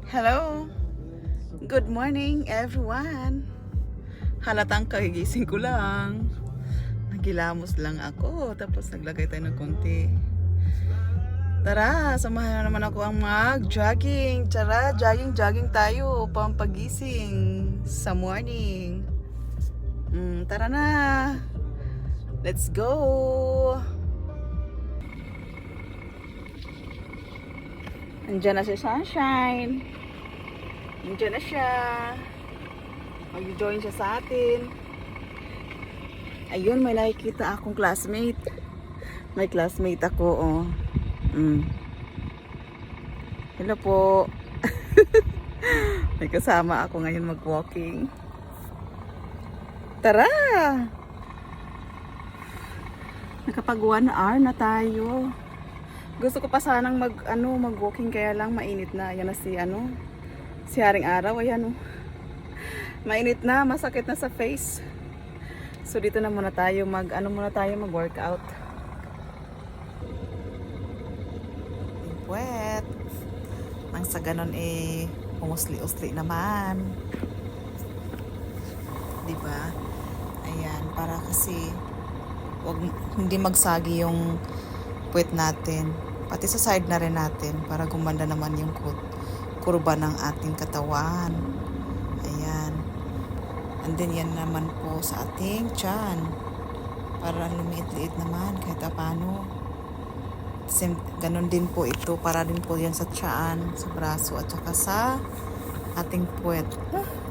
Hello! Good morning everyone! Halatang kagigising ko lang. Nagilamos lang ako tapos naglagay tayo ng konti. Tara, samahan naman ako ang mag-jogging. Tara, jogging tayo pampagising sa morning. Tara na! Let's go! Andiyan na si Sunshine. Andiyan na siya. Mag-join siya sa atin. Ayun, may nakikita akong classmate. May classmate ako, oh. Hello po. May kasama ako ngayon mag-walking. Tara! Nakapag 1 hour na tayo. Gusto ko pa sanang mag-walking kaya lang mainit na. Ayan na si Haring Araw, ayan oh. Mainit na, masakit na sa face. So dito na muna tayo mag-workout. Puwet. Nang sa ganon umusli-usli naman. Diba? Ayan, para kasi hindi magsagi yung puwet natin. Pati sa side na rin natin para gumanda naman yung kurba ng ating katawan. Ayan. And then yan naman po sa ating tiyan. Para lumiit-liit naman kahit paano. Ganon din po ito. Para din po yan sa tiyan, sa braso at saka sa ating puwet.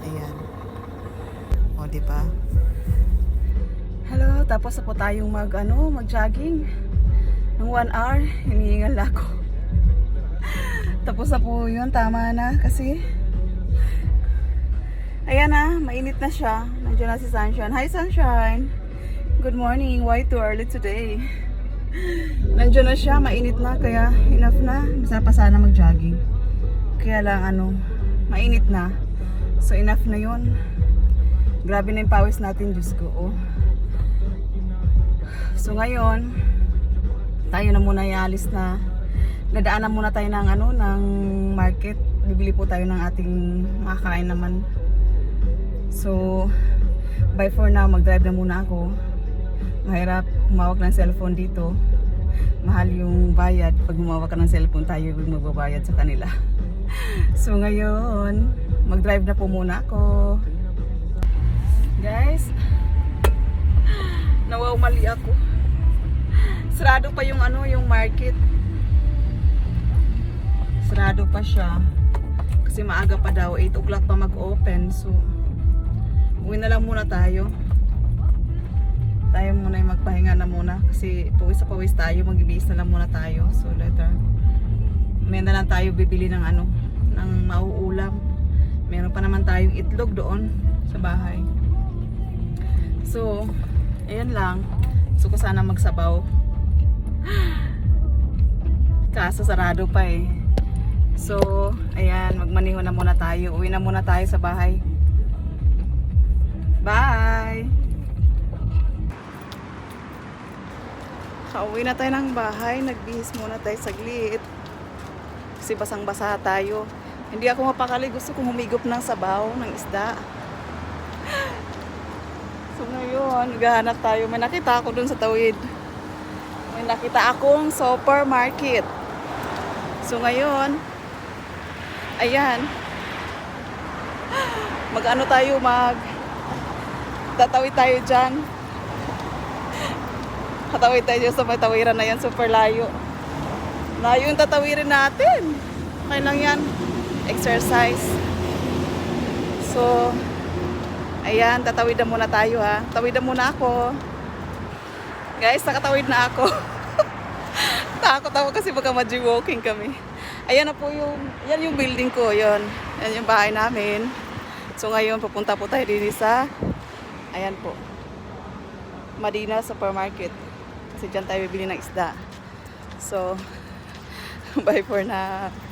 Ayan. O, diba? Hello, tapos na po tayong mag-jogging. Ng 1 hour, hinihingal ako. Tapos na po yun, tama na kasi ayan na, mainit na siya. Nandiyan na si Sunshine. Hi Sunshine! Good morning, why too early today? Nandiyan na siya, mainit na, kaya enough na. Masarap pa sana mag-jogging. Kaya lang mainit na. So enough na yun. Grabe na yung pawis natin, Diyos ko. Oh. So ngayon, tayo na muna ialis na. Nadaanan muna tayo ng market. Bibili po tayo ng ating makakain naman. So, by for now, mag-drive na muna ako. Mahirap humawak ng cellphone dito. Mahal yung bayad. Pag humawak ka ng cellphone, tayo yung magbabayad sa kanila. So, ngayon, mag-drive na po muna ako. Guys, nawawmali ako. Sarado pa yung yung market. Sarado pa siya. Kasi maaga pa daw, 8 o'clock pa mag-open. So, uwi na lang muna tayo. Tayo muna yung magpahinga na muna. Kasi pawis tayo, mag-ibis na lang muna tayo. So, later, may na lang tayo bibili ng ng mauulam. Meron pa naman tayong itlog doon sa bahay. So, ayan lang. Gusto ko sana magsabaw. Kaso sarado pa eh. So, ayan, magmaniho na muna tayo. Uwi na muna tayo sa bahay. Bye! Kauwi na tayo ng bahay. Nagbihis muna tayo saglit. Kasi basang-basa tayo. Hindi ako mapakali. Gusto kong humigop ng sabaw, ng isda. So ngayon, naghahanap tayo. May nakita ako dun sa tawid. May nakita akong supermarket. So ngayon, ayan, tatawid tayo dyan. Tatawid tayo dyan sa may tawiran na yan, super layo. Layo yung tatawirin natin. Okay lang yan, exercise. So, ayan, tatawid na muna tayo ha. Tawid na muna ako. Guys, nakatawid na ako. Takot ako kasi baka mag-walking kami. Ayan na po yan yung building ko, yan yung bahay namin. So ngayon, pupunta po tayo din sa, ayan po, Madina Supermarket. Kasi dyan tayo bibili ng isda. So, bye for na.